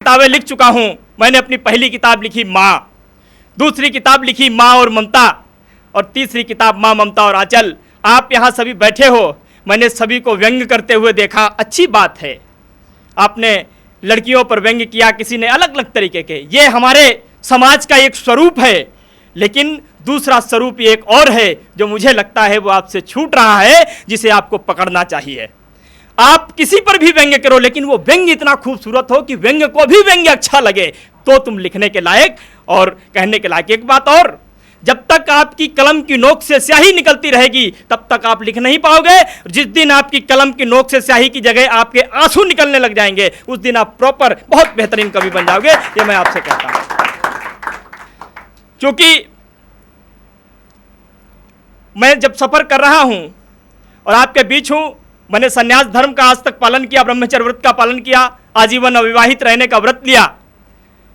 किताबें लिख चुका हूं। मैंने अपनी पहली किताब लिखी माँ, दूसरी किताब लिखी माँ और ममता, और तीसरी किताब माँ, ममता और आंचल। आप यहाँ सभी बैठे हो, मैंने सभी को व्यंग करते हुए देखा, अच्छी बात है। आपने लड़कियों पर व्यंग किया, किसी ने अलग अलग तरीके के, ये हमारे समाज का एक स्वरूप है। लेकिन दूसरा स्वरूप एक और है जो मुझे लगता है वो आपसे छूट रहा है, जिसे आपको पकड़ना चाहिए। आप किसी पर भी व्यंग्य करो, लेकिन वो व्यंग्य इतना खूबसूरत हो कि व्यंग्य को भी व्यंग्य अच्छा लगे, तो तुम लिखने के लायक और कहने के लायक। एक बात और, जब तक आपकी कलम की नोक से स्याही निकलती रहेगी तब तक आप लिख नहीं पाओगे। जिस दिन आपकी कलम की नोक से स्याही की जगह आपके आंसू निकलने लग जाएंगे, उस दिन आप प्रॉपर बहुत बेहतरीन कवि बन जाओगे, ये मैं आपसे कहता हूं। क्योंकि मैं जब सफर कर रहा हूं और आपके बीच हूं, मैंने संन्यास धर्म का आज तक पालन किया, ब्रह्मचर्य व्रत का पालन किया, आजीवन अविवाहित रहने का व्रत लिया।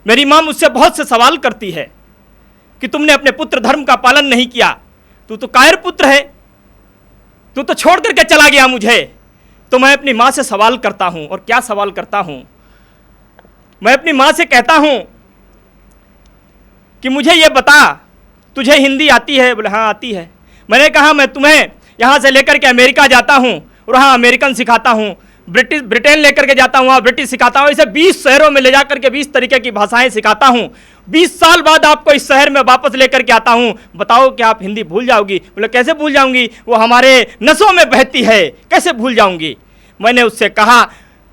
मेरी मां मुझसे बहुत से सवाल करती है कि तुमने अपने पुत्र धर्म का पालन नहीं किया, तू तो कायर पुत्र है, तू तो छोड़ करके चला गया मुझे। तो मैं अपनी मां से सवाल करता हूं, और क्या सवाल करता हूं, मैं अपनी मां से कहता हूं कि मुझे ये बता, तुझे हिंदी आती है? बोले हाँ आती है। मैंने कहा मैं तुम्हें यहाँ से लेकर के अमेरिका जाता हूँ और वहाँ अमेरिकन सिखाता हूँ, ब्रिटेन लेकर के जाता हूँ, वहाँ ब्रिटिश सिखाता हूँ, इसे 20 शहरों में ले जा करके 20 तरीके की भाषाएं सिखाता हूँ। 20 साल बाद आपको इस शहर में वापस लेकर के आता हूँ, बताओ कि आप हिंदी भूल जाओगी? बोले कैसे भूल जाऊंगी, वो हमारे नसों में बहती है, कैसे भूल जाऊंगी? मैंने उससे कहा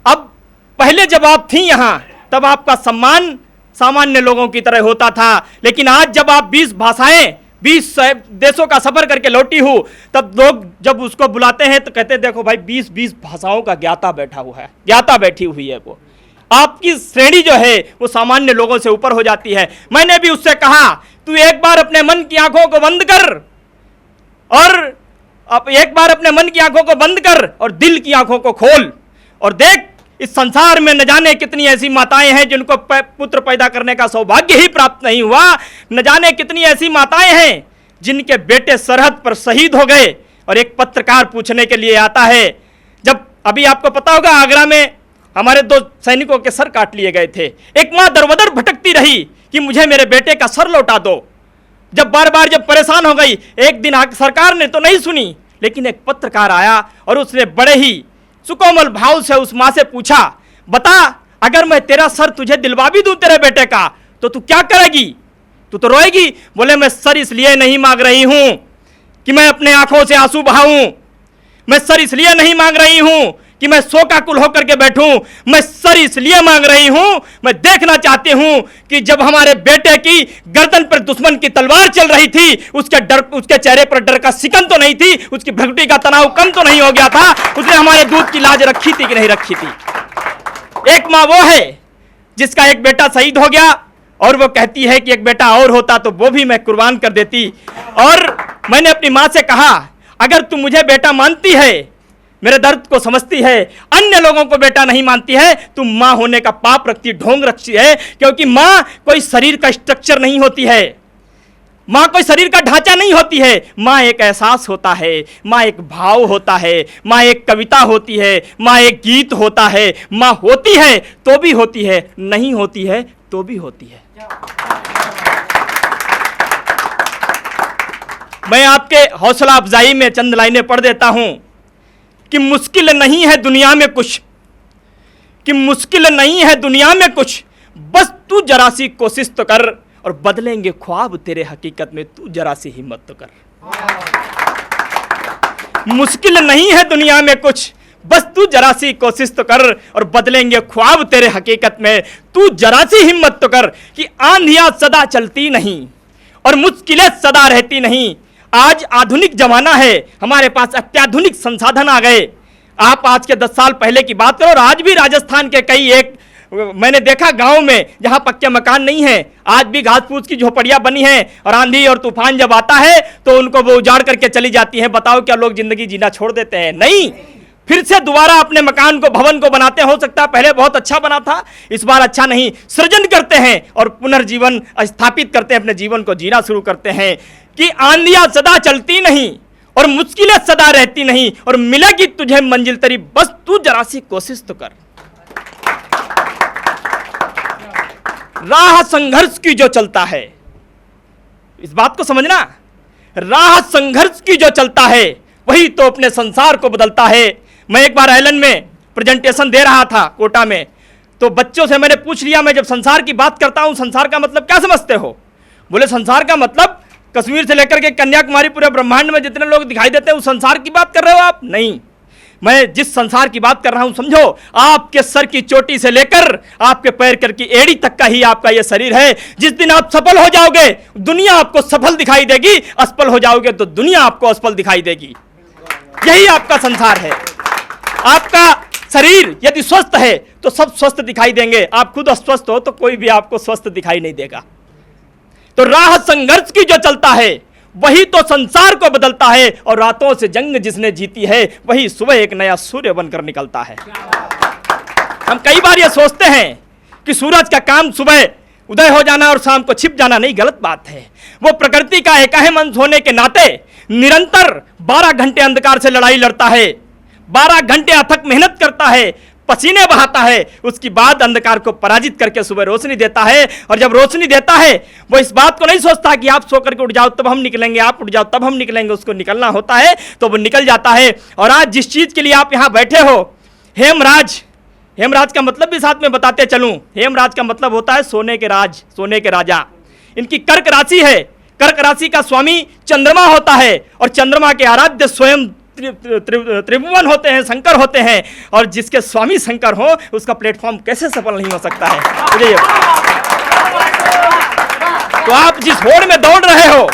अब पहले जब आप थी यहाँ तब आपका सम्मान सामान्य लोगों की तरह होता था, लेकिन आज जब आप 20 भाषाएं 20 देशों का सफर करके लौटी हूँ, तब लोग जब उसको बुलाते हैं तो कहते हैं देखो भाई 20 भाषाओं का ज्ञाता बैठा हुआ है, ज्ञाता बैठी हुई है। वो आपकी श्रेणी जो है वो सामान्य लोगों से ऊपर हो जाती है। मैंने भी उससे कहा तू एक बार अपने मन की आंखों को बंद कर, और एक बार अपने मन की आंखों को बंद कर और दिल की आंखों को खोल, और देख इस संसार में न जाने कितनी ऐसी माताएं हैं जिनको पुत्र पैदा करने का सौभाग्य ही प्राप्त नहीं हुआ, न जाने कितनी ऐसी माताएं हैं जिनके बेटे सरहद पर शहीद हो गए। और एक पत्रकार पूछने के लिए आता है, जब अभी आपको पता होगा आगरा में हमारे 2 सैनिकों के सर काट लिए गए थे, एक माँ दरबदर भटकती रही कि मुझे मेरे बेटे का सर लौटा दो। जब बार बार जब परेशान हो गई, एक दिन सरकार ने तो नहीं सुनी, लेकिन एक पत्रकार आया और उसने बड़े ही सुकोमल भाव से उस मां से पूछा, बता अगर मैं तेरा सर तुझे दिलवा भी दूं तेरे बेटे का तो तू क्या करेगी? तू तो रोएगी। बोले मैं सर इसलिए नहीं मांग रही हूं कि मैं अपने आंखों से आंसू बहाऊं, मैं सर इसलिए नहीं मांग रही हूं कि मैं शोकाकुल होकर के बैठूं, मैं सर इसलिए मांग रही हूं, मैं देखना चाहती हूं कि जब हमारे बेटे की गर्दन पर दुश्मन की तलवार चल रही थी, उसके चेहरे पर डर का सिकन तो नहीं थी, उसकी भ्रकुटी का तनाव कम तो नहीं हो गया था, उसने हमारे दूध की लाज रखी थी कि नहीं रखी थी। एक माँ वो है जिसका एक बेटा शहीद हो गया और वो कहती है कि एक बेटा और होता तो वो भी मैं कुर्बान कर देती। और मैंने अपनी माँ से कहा अगर तू मुझे बेटा मानती है, मेरे दर्द को समझती है, अन्य लोगों को बेटा नहीं मानती है, तुम मां होने का पाप रखती, ढोंग रखती है। क्योंकि मां कोई शरीर का स्ट्रक्चर नहीं होती है, मां कोई शरीर का ढांचा नहीं होती है, मां एक एहसास होता है, मां एक भाव होता है, मां एक कविता होती है, मां एक गीत होता है। मां होती है तो भी होती है, नहीं होती है तो भी होती है। मैं आपके हौसला अफजाई में चंद लाइनें पढ़ देता हूं कि मुश्किल नहीं है दुनिया में कुछ, कि मुश्किल नहीं है दुनिया में कुछ, बस तू जरा सी कोशिश तो कर और बदलेंगे ख्वाब तेरे हकीकत में, तू जरा सी हिम्मत तो कर। मुश्किल नहीं है दुनिया में कुछ, बस तू जरा सी कोशिश तो कर और बदलेंगे ख्वाब तेरे हकीकत में, तू जरा सी हिम्मत तो कर। कि आंधियां सदा चलती नहीं और मुश्किलें सदा रहती नहीं। आज आधुनिक जमाना है, हमारे पास अत्याधुनिक संसाधन आ गए। आप आज के 10 साल पहले की बात करो और आज भी राजस्थान के कई एक मैंने देखा गांव में जहां पक्के मकान नहीं है, आज भी घास फूस की झोपड़ियां बनी हैं और आंधी और तूफान जब आता है तो उनको वो उजाड़ करके चली जाती है। बताओ क्या लोग जिंदगी जीना छोड़ देते हैं? नहीं, फिर से दोबारा अपने मकान को, भवन को बनाते। हो सकता है पहले बहुत अच्छा बना था, इस बार अच्छा नहीं, सृजन करते हैं और पुनर्जीवन स्थापित करते हैं, अपने जीवन को जीना शुरू करते हैं। कि आंधियां सदा चलती नहीं और मुश्किलें सदा रहती नहीं और मिलेगी तुझे मंजिल तेरी, बस तू जरा सी कोशिश तो कर। राह संघर्ष की जो चलता है, इस बात को समझना, राह संघर्ष की जो चलता है वही तो अपने संसार को बदलता है। मैं एक बार एलन में प्रेजेंटेशन दे रहा था कोटा में, तो बच्चों से मैंने पूछ लिया, मैं जब संसार की बात करता हूं संसार का मतलब क्या समझते हो? बोले संसार का मतलब कश्मीर से लेकर के कन्याकुमारी पूरे ब्रह्मांड में जितने लोग दिखाई देते हैं उस संसार की बात कर रहे हो आप? नहीं, मैं जिस संसार की बात कर रहा हूं समझो, आपके सर की चोटी से लेकर आपके पैर कर की एड़ी तक का ही आपका यह शरीर है। जिस दिन आप सफल हो जाओगे दुनिया आपको सफल दिखाई देगी, असफल हो जाओगे तो दुनिया आपको असफल दिखाई देगी। यही आपका संसार है। आपका शरीर यदि स्वस्थ है तो सब स्वस्थ दिखाई देंगे, आप खुद अस्वस्थ हो तो कोई भी आपको स्वस्थ दिखाई नहीं देगा। तो राह संघर्ष की जो चलता है वही तो संसार को बदलता है, और रातों से जंग जिसने जीती है वही सुबह एक नया सूर्य बनकर निकलता है। हम कई बार ये सोचते हैं कि सूरज का काम सुबह उदय हो जाना और शाम को छिप जाना, नहीं, गलत बात है। वो प्रकृति का एकाहे अंश होने के नाते निरंतर 12 घंटे अंधकार से लड़ाई लड़ता है, 12 घंटे अथक मेहनत करता है, पसीने बहाता है, उसके बाद अंधकार को पराजित करके सुबह रोशनी देता है। और जब रोशनी देता है वो इस बात को नहीं सोचता कि आप सो करके उठ जाओ तब हम निकलेंगे, आप उठ जाओ तब हम निकलेंगे, उसको निकलना होता है तो वो निकल जाता है। और आज जिस चीज के लिए आप यहाँ बैठे हो, हेमराज, हेमराज का मतलब भी साथ में बताते चलूं, हेमराज का मतलब होता है सोने के राज, सोने के राजा। इनकी कर्क राशि है, कर्क राशि का स्वामी चंद्रमा होता है, और चंद्रमा के आराध्य स्वयं त्रिभुवन होते हैं, शंकर होते हैं, और जिसके स्वामी शंकर हो उसका प्लेटफॉर्म कैसे सफल नहीं हो सकता है? तो आप जिस होड़ में दौड़ रहे हो,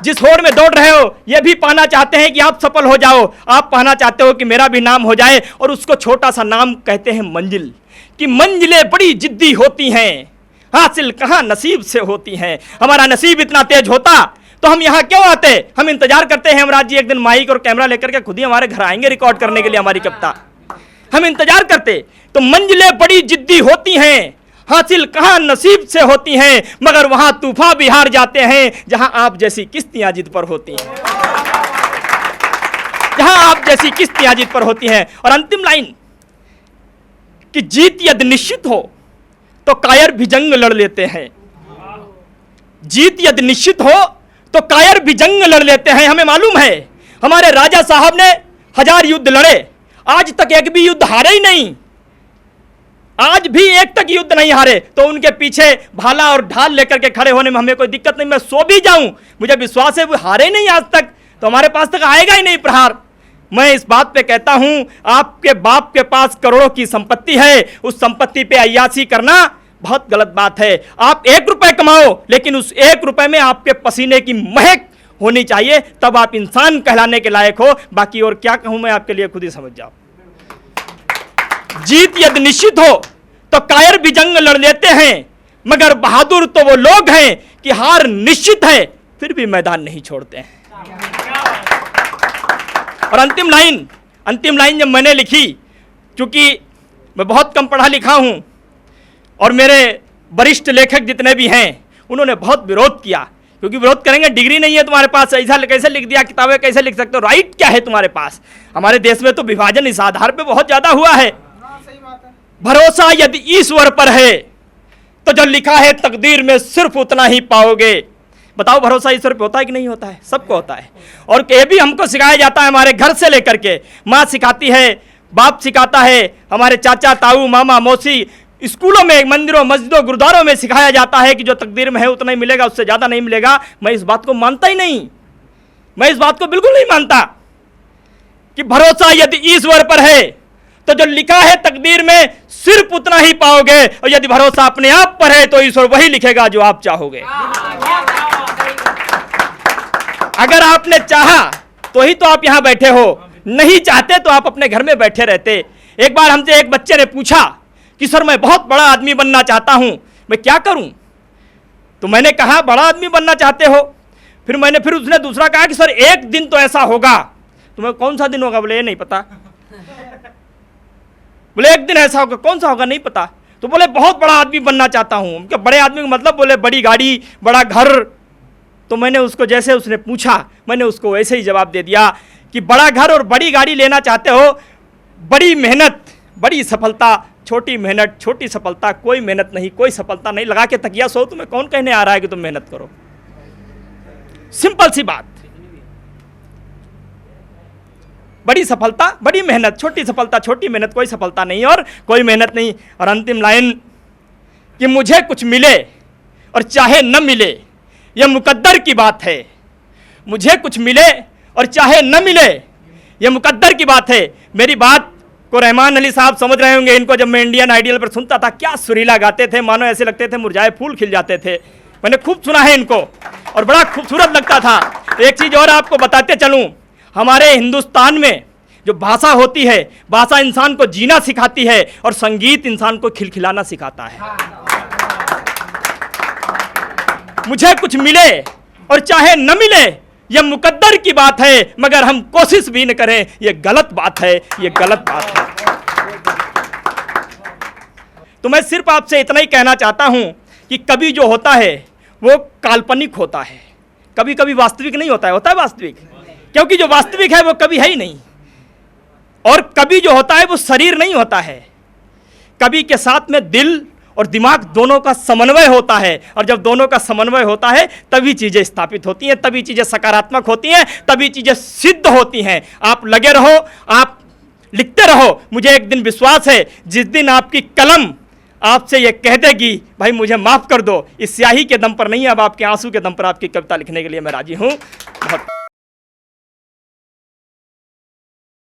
जिस होड़ में दौड़ रहे हो, यह भी पाना चाहते हैं कि आप सफल हो जाओ, आप पाना चाहते हो कि मेरा भी नाम हो जाए, और उसको छोटा सा नाम कहते हैं मंजिल। कि मंजिलें बड़ी जिद्दी होती हैं, हासिल कहाँ नसीब से होती हैं। हमारा नसीब इतना तेज होता तो हम यहाँ क्यों आते? हम इंतजार करते हैं हेमराज जी एक दिन माइक और कैमरा लेकर के खुद ही हमारे घर आएंगे रिकॉर्ड करने के लिए हमारी कविता, हम इंतजार करते। तो मंजिलें बड़ी जिद्दी होती हैं, हासिल कहाँ नसीब से होती हैं, मगर वहां तूफान भी हार जाते हैं जहां आप जैसी किस्तियां जिद पर होती हैं, जहां आप जैसी किस्तियां जिद पर होती हैं। और अंतिम लाइन कि जीत यदि निश्चित हो तो कायर भी जंग लड़ लेते हैं, जीत यदि निश्चित हो तो कायर भी जंग लड़ लेते हैं। हमें मालूम है हमारे राजा साहब ने 1000 युद्ध लड़े, आज तक एक भी युद्ध हारे ही नहीं, आज भी एक तक युद्ध नहीं हारे। तो उनके पीछे भाला और ढाल लेकर के खड़े होने में हमें कोई दिक्कत नहीं, मैं सो भी जाऊं मुझे विश्वास है वो हारे नहीं आज तक, तो हमारे पास तक आएगा ही नहीं प्रहार। मैं इस बात पे कहता हूं आपके बाप के पास करोड़ों की संपत्ति है, उस संपत्ति पे अय्याशी करना बहुत गलत बात है। आप 1 रुपए कमाओ लेकिन उस 1 रुपए में आपके पसीने की महक होनी चाहिए, तब आप इंसान कहलाने के लायक हो। बाकी और क्या कहूं मैं आपके लिए, खुद ही समझ जाओ। जीत यदि निश्चित हो तो कायर भी जंग लड़ लेते हैं, मगर बहादुर तो वो लोग हैं कि हार निश्चित है फिर भी मैदान नहीं छोड़ते हैं। और अंतिम लाइन जब मैंने लिखी, क्योंकि मैं बहुत कम पढ़ा लिखा हूं और मेरे वरिष्ठ लेखक जितने भी हैं उन्होंने बहुत विरोध किया, क्योंकि विरोध करेंगे, डिग्री नहीं है तुम्हारे पास, ऐसा कैसे लिख दिया, किताबें कैसे लिख सकते हो, राइट क्या है तुम्हारे पास? हमारे देश में तो विभाजन इस आधार पे बहुत ज्यादा हुआ है। भरोसा यदि ईश्वर पर है तो जो लिखा है तकदीर में सिर्फ उतना ही पाओगे। बताओ भरोसा ईश्वर पे होता है कि नहीं होता है? सबको होता है। और ये भी हमको सिखाया जाता है हमारे घर से लेकर के, माँ सिखाती है, बाप सिखाता है, हमारे चाचा ताऊ मामा मौसी, स्कूलों में, मंदिरों मस्जिदों गुरुद्वारों में सिखाया जाता है कि जो तकदीर में है उतना ही मिलेगा, उससे ज्यादा नहीं मिलेगा। मैं इस बात को मानता ही नहीं, मैं इस बात को बिल्कुल नहीं मानता कि भरोसा यदि ईश्वर पर है तो जो लिखा है तकदीर में सिर्फ उतना ही पाओगे, और यदि भरोसा अपने आप पर है तो ईश्वर वही लिखेगा जो आप चाहोगे। अगर आपने चाहा तो ही तो आप यहां बैठे हो, नहीं चाहते तो आप अपने घर में बैठे रहते। एक बार हमसे एक बच्चे ने पूछा कि सर मैं बहुत बड़ा आदमी बनना चाहता हूं, मैं क्या करूं? तो मैंने कहा बड़ा आदमी बनना चाहते हो? फिर उसने दूसरा कहा कि सर एक दिन तो ऐसा होगा। तो मैं कौन सा दिन होगा? बोले ये नहीं पता। बोले एक दिन ऐसा होगा, कौन सा होगा? नहीं पता। तो बोले बहुत बड़ा आदमी बनना चाहता हूं। क्या बड़े आदमी का मतलब? बोले बड़ी गाड़ी, बड़ा घर। तो मैंने उसको, जैसे उसने पूछा मैंने उसको वैसे ही जवाब दे दिया कि बड़ा घर और बड़ी गाड़ी लेना चाहते हो, बड़ी मेहनत, बड़ी सफलता छोटी मेहनत, छोटी सफलता, कोई मेहनत नहीं, कोई सफलता नहीं। लगा के तकिया सो, तुम्हें कौन कहने आ रहा है कि तुम मेहनत करो? सिंपल सी बात। बड़ी सफलता बड़ी मेहनत, छोटी सफलता छोटी मेहनत, कोई सफलता नहीं और कोई मेहनत नहीं। और अंतिम लाइन कि मुझे कुछ मिले और चाहे न मिले, यह मुकद्दर की बात है। मुझे कुछ मिले और चाहे न मिले, यह मुकद्दर की बात है। मेरी बात को रहमान अली साहब समझ रहे होंगे। इनको जब मैं इंडियन आइडियल पर सुनता था, क्या सुरीला गाते थे, मानो ऐसे लगते थे मुरझाए फूल खिल जाते थे। मैंने खूब सुना है इनको और बड़ा खूबसूरत लगता था। एक चीज़ और आपको बताते चलूँ, हमारे हिंदुस्तान में जो भाषा होती है, भाषा इंसान को जीना सिखाती है और संगीत इंसान को खिलखिलाना सिखाता है। मुझे कुछ मिले और चाहे न मिले, यह मुकद्दर की बात है, मगर हम कोशिश भी न करें, यह गलत बात है, यह गलत बात है। तो मैं सिर्फ आपसे इतना ही कहना चाहता हूं कि कभी जो होता है वो काल्पनिक होता है, कभी कभी वास्तविक नहीं होता है। होता है वास्तविक, क्योंकि जो वास्तविक है वो कभी है ही नहीं। और कभी जो होता है वो शरीर नहीं होता है, कभी के साथ में दिल और दिमाग दोनों का समन्वय होता है। और जब दोनों का समन्वय होता है तभी चीज़ें स्थापित होती हैं, तभी चीज़ें सकारात्मक होती हैं, तभी चीज़ें सिद्ध होती हैं। आप लगे रहो, आप लिखते रहो। मुझे एक दिन विश्वास है, जिस दिन आपकी कलम आपसे ये कह देगी भाई मुझे माफ़ कर दो, इस स्याही के दम पर नहीं, अब आपके आंसू के दम पर आपकी कविता लिखने के लिए मैं राजी हूँ। बहुत